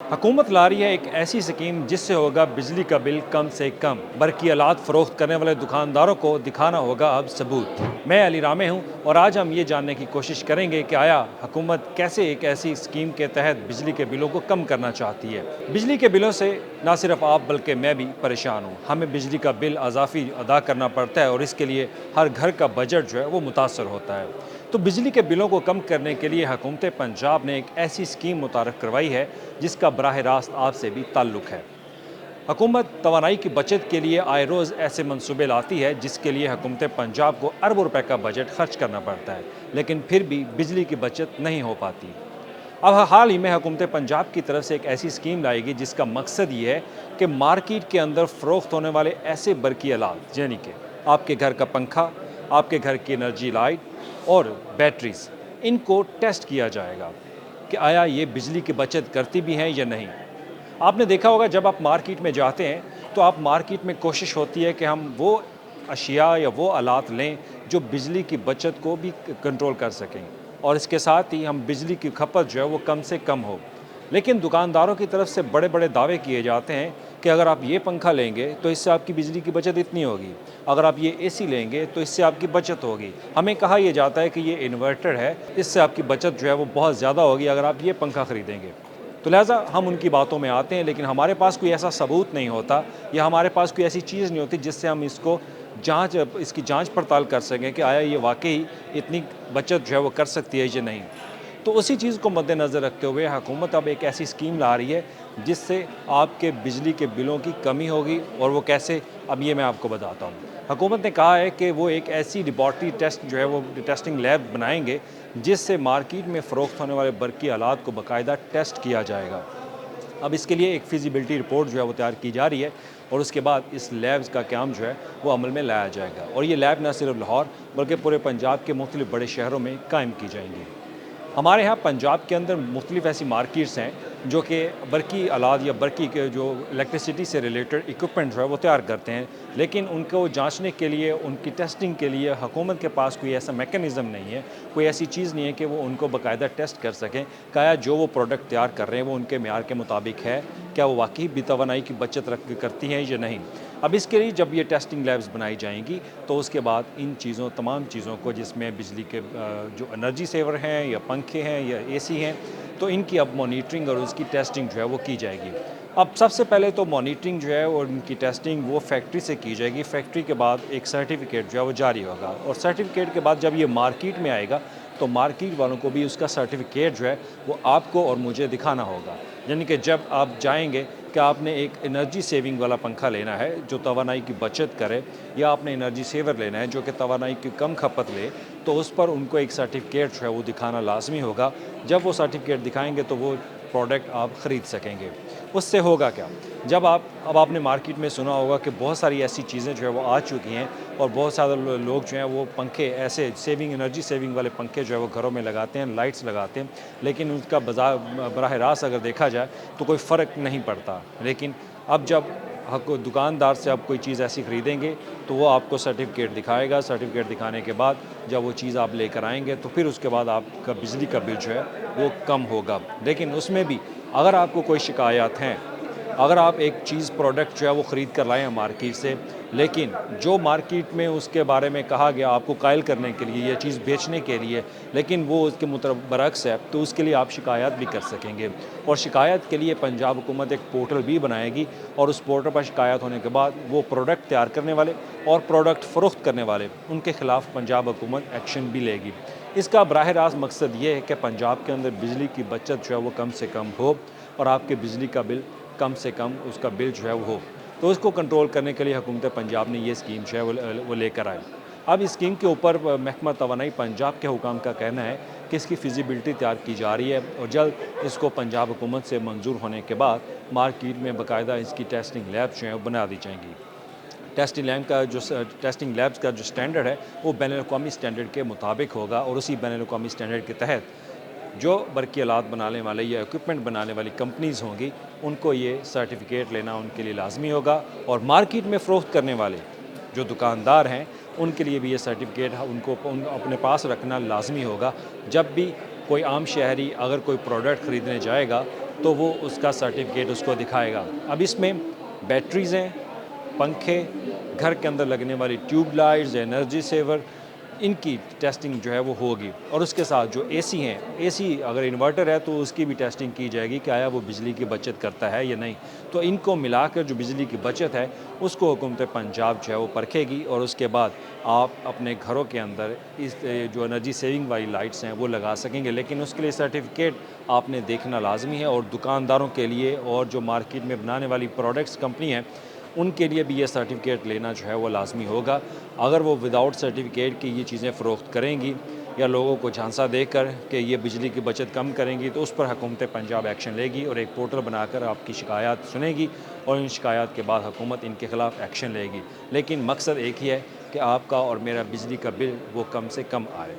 حکومت لا رہی ہے ایک ایسی اسکیم جس سے ہوگا بجلی کا بل کم سے کم۔ برقی آلات فروخت کرنے والے دکانداروں کو دکھانا ہوگا اب ثبوت۔ میں علی رامے ہوں اور آج ہم یہ جاننے کی کوشش کریں گے کہ آیا حکومت کیسے ایک ایسی اسکیم کے تحت بجلی کے بلوں کو کم کرنا چاہتی ہے۔ بجلی کے بلوں سے نہ صرف آپ بلکہ میں بھی پریشان ہوں۔ ہمیں بجلی کا بل اضافی ادا کرنا پڑتا ہے اور اس کے لیے ہر گھر کا بجٹ جو ہے وہ متاثر ہوتا ہے۔ تو بجلی کے بلوں کو کم کرنے کے لیے حکومت پنجاب نے ایک ایسی اسکیم متعارف کروائی ہے جس کا براہ راست آپ سے بھی تعلق ہے۔ حکومت توانائی کی بچت کے لیے آئے روز ایسے منصوبے لاتی ہے جس کے لیے حکومت پنجاب کو اربوں روپے کا بجٹ خرچ کرنا پڑتا ہے، لیکن پھر بھی بجلی کی بچت نہیں ہو پاتی۔ اب حال ہی میں حکومت پنجاب کی طرف سے ایک ایسی اسکیم لائے گی جس کا مقصد یہ ہے کہ مارکیٹ کے اندر فروخت ہونے والے ایسے برقی آلات، یعنی کہ آپ کے گھر کا پنکھا، آپ کے گھر کی انرجی لائٹ اور بیٹریز، ان کو ٹیسٹ کیا جائے گا کہ آیا یہ بجلی کی بچت کرتی بھی ہیں یا نہیں۔ آپ نے دیکھا ہوگا جب آپ مارکیٹ میں جاتے ہیں تو آپ مارکیٹ میں کوشش ہوتی ہے کہ ہم وہ اشیاء یا وہ آلات لیں جو بجلی کی بچت کو بھی کنٹرول کر سکیں اور اس کے ساتھ ہی ہم بجلی کی کھپت جو ہے وہ کم سے کم ہو۔ لیکن دکانداروں کی طرف سے بڑے بڑے دعوے کیے جاتے ہیں کہ اگر آپ یہ پنکھا لیں گے تو اس سے آپ کی بجلی کی بچت اتنی ہوگی، اگر آپ یہ اے سی لیں گے تو اس سے آپ کی بچت ہوگی۔ ہمیں کہا یہ جاتا ہے کہ یہ انورٹر ہے، اس سے آپ کی بچت جو ہے وہ بہت زیادہ ہوگی اگر آپ یہ پنکھا خریدیں گے۔ تو لہٰذا ہم ان کی باتوں میں آتے ہیں، لیکن ہمارے پاس کوئی ایسا ثبوت نہیں ہوتا یا ہمارے پاس کوئی ایسی چیز نہیں ہوتی جس سے ہم اس کی جانچ پڑتال کر سکیں کہ آیا یہ واقعی اتنی بچت جو ہے وہ کر سکتی ہے یا نہیں۔ تو اسی چیز کو مد نظر رکھتے ہوئے حکومت اب ایک ایسی اسکیم لا رہی ہے جس سے آپ کے بجلی کے بلوں کی کمی ہوگی، اور وہ کیسے، اب یہ میں آپ کو بتاتا ہوں۔ حکومت نے کہا ہے کہ وہ ایک ایسی لیبارٹری ٹیسٹ جو ہے وہ ٹیسٹنگ لیب بنائیں گے جس سے مارکیٹ میں فروخت ہونے والے برقی آلات کو باقاعدہ ٹیسٹ کیا جائے گا۔ اب اس کے لیے ایک فیزیبلٹی رپورٹ جو ہے وہ تیار کی جا رہی ہے اور اس کے بعد اس لیبز کا قیام جو ہے وہ عمل میں لایا جائے گا، اور یہ لیب نہ صرف لاہور بلکہ پورے پنجاب کے مختلف بڑے شہروں میں قائم کی جائیں گی۔ ہمارے ہاں پنجاب کے اندر مختلف ایسی مارکیٹس ہیں جو کہ برقی آلات یا برقی کے جو الیکٹریسٹی سے ریلیٹڈ اکوپمنٹ جو ہے وہ تیار کرتے ہیں، لیکن ان کو جانچنے کے لیے، ان کی ٹیسٹنگ کے لیے حکومت کے پاس کوئی ایسا میکانزم نہیں ہے، کوئی ایسی چیز نہیں ہے کہ وہ ان کو باقاعدہ ٹیسٹ کر سکیں کہ آیا جو وہ پروڈکٹ تیار کر رہے ہیں وہ ان کے معیار کے مطابق ہے، کیا وہ واقعی بھی توانائی کی بچت کرتی ہیں یا نہیں۔ اب اس کے لیے جب یہ ٹیسٹنگ لیبز بنائی جائیں گی تو اس کے بعد ان تمام چیزوں کو، جس میں بجلی کے جو انرجی سیور ہیں یا پنکھے ہیں یا اے سی ہیں، تو ان کی اب مانیٹرنگ اور اس کی ٹیسٹنگ جو ہے وہ کی جائے گی۔ اب سب سے پہلے تو مانیٹرنگ جو ہے اور ان کی ٹیسٹنگ وہ فیکٹری سے کی جائے گی۔ فیکٹری کے بعد ایک سرٹیفکیٹ جو ہے وہ جاری ہوگا، اور سرٹیفکیٹ کے بعد جب یہ مارکیٹ میں آئے گا تو مارکیٹ والوں کو بھی اس کا سرٹیفکیٹ جو ہے وہ آپ کو اور مجھے دکھانا ہوگا۔ یعنی کہ جب آپ جائیں گے کہ آپ نے ایک انرجی سیونگ والا پنکھا لینا ہے جو توانائی کی بچت کرے، یا آپ نے انرجی سیور لینا ہے جو کہ توانائی کی کم کھپت لے، تو اس پر ان کو ایک سرٹیفکیٹ جو ہے وہ دکھانا لازمی ہوگا۔ جب وہ سرٹیفکیٹ دکھائیں گے تو وہ پروڈکٹ آپ خرید سکیں گے۔ اس سے ہوگا کیا، جب اب آپ نے مارکیٹ میں سنا ہوگا کہ بہت ساری ایسی چیزیں جو ہے وہ آ چکی ہیں، اور بہت سارے لوگ جو ہیں وہ پنکھے ایسے انرجی سیونگ والے پنکھے جو ہے وہ گھروں میں لگاتے ہیں، لائٹس لگاتے ہیں، لیکن اس کا براہ راست اگر دیکھا جائے تو کوئی فرق نہیں پڑتا۔ لیکن اب جب دکاندار سے آپ کوئی چیز ایسی خریدیں گے تو وہ آپ کو سرٹیفکیٹ دکھائے گا۔ سرٹیفکیٹ دکھانے کے بعد جب وہ چیز آپ لے کر آئیں گے تو پھر اس کے بعد آپ کا بجلی کا بل جو ہے وہ کم ہوگا۔ لیکن اس میں بھی اگر آپ کو کوئی شکایات ہیں، اگر آپ ایک چیز پروڈکٹ جو ہے وہ خرید کر لائیں ہیں مارکیٹ سے، لیکن جو مارکیٹ میں اس کے بارے میں کہا گیا آپ کو قائل کرنے کے لیے، یہ چیز بیچنے کے لیے، لیکن وہ اس کے برعکس ہے، تو اس کے لیے آپ شکایت بھی کر سکیں گے۔ اور شکایت کے لیے پنجاب حکومت ایک پورٹل بھی بنائے گی، اور اس پورٹل پر شکایت ہونے کے بعد وہ پروڈکٹ تیار کرنے والے اور پروڈکٹ فروخت کرنے والے، ان کے خلاف پنجاب حکومت ایکشن بھی لے گی۔ اس کا براہ راست مقصد یہ ہے کہ پنجاب کے اندر بجلی کی بچت جو ہے وہ کم سے کم ہو، اور آپ کے بجلی کا بل کم سے کم اس کا بل جو ہے وہ ہو۔ تو اس کو کنٹرول کرنے کے لیے حکومت پنجاب نے یہ اسکیم جو ہے وہ لے کر آئی۔ اب اس اسکیم کے اوپر محکمہ توانائی پنجاب کے حکام کا کہنا ہے کہ اس کی فیزیبلٹی تیار کی جا رہی ہے، اور جلد اس کو پنجاب حکومت سے منظور ہونے کے بعد مارکیٹ میں باقاعدہ اس کی ٹیسٹنگ لیبس جو ہیں وہ بنا دی جائیں گی۔ ٹیسٹنگ لیبس کا جو سٹینڈرڈ ہے وہ بین الاقوامی سٹینڈرڈ کے مطابق ہوگا، اور اسی بین الاقوامی سٹینڈرڈ کے تحت جو برقی آلات بنانے والے یا اکوپمنٹ بنانے والی کمپنیز ہوں گی ان کو یہ سرٹیفکیٹ لینا ان کے لیے لازمی ہوگا، اور مارکیٹ میں فروخت کرنے والے جو دکاندار ہیں ان کے لیے بھی یہ سرٹیفکیٹ ان کو اپنے پاس رکھنا لازمی ہوگا۔ جب بھی کوئی عام شہری اگر کوئی پروڈکٹ خریدنے جائے گا تو وہ اس کا سرٹیفکیٹ اس کو دکھائے گا۔ اب اس میں بیٹریز ہیں، پنکھے، گھر کے اندر لگنے والی ٹیوب لائٹس، انرجی سیور، ان کی ٹیسٹنگ جو ہے وہ ہوگی، اور اس کے ساتھ جو اے سی ہیں، اے سی اگر انورٹر ہے تو اس کی بھی ٹیسٹنگ کی جائے گی کہ آیا وہ بجلی کی بچت کرتا ہے یا نہیں۔ تو ان کو ملا کر جو بجلی کی بچت ہے اس کو حکومت پنجاب جو ہے وہ پرکھے گی، اور اس کے بعد آپ اپنے گھروں کے اندر اس جو انرجی سیونگ والی لائٹس ہیں وہ لگا سکیں گے، لیکن اس کے لیے سرٹیفکیٹ آپ نے دیکھنا لازمی ہے، اور دکانداروں کے لیے اور جو مارکیٹ میں بنانے والی پروڈکٹس کمپنی ہیں ان کے لیے بھی یہ سرٹیفکیٹ لینا جو ہے وہ لازمی ہوگا۔ اگر وہ وداؤٹ سرٹیفکیٹ کی یہ چیزیں فروخت کریں گی یا لوگوں کو جھانسا دے کر کہ یہ بجلی کی بچت کم کریں گی، تو اس پر حکومت پنجاب ایکشن لے گی، اور ایک پورٹل بنا کر آپ کی شکایات سنے گی، اور ان شکایات کے بعد حکومت ان کے خلاف ایکشن لے گی۔ لیکن مقصد ایک ہی ہے کہ آپ کا اور میرا بجلی کا بل وہ کم سے کم آئے۔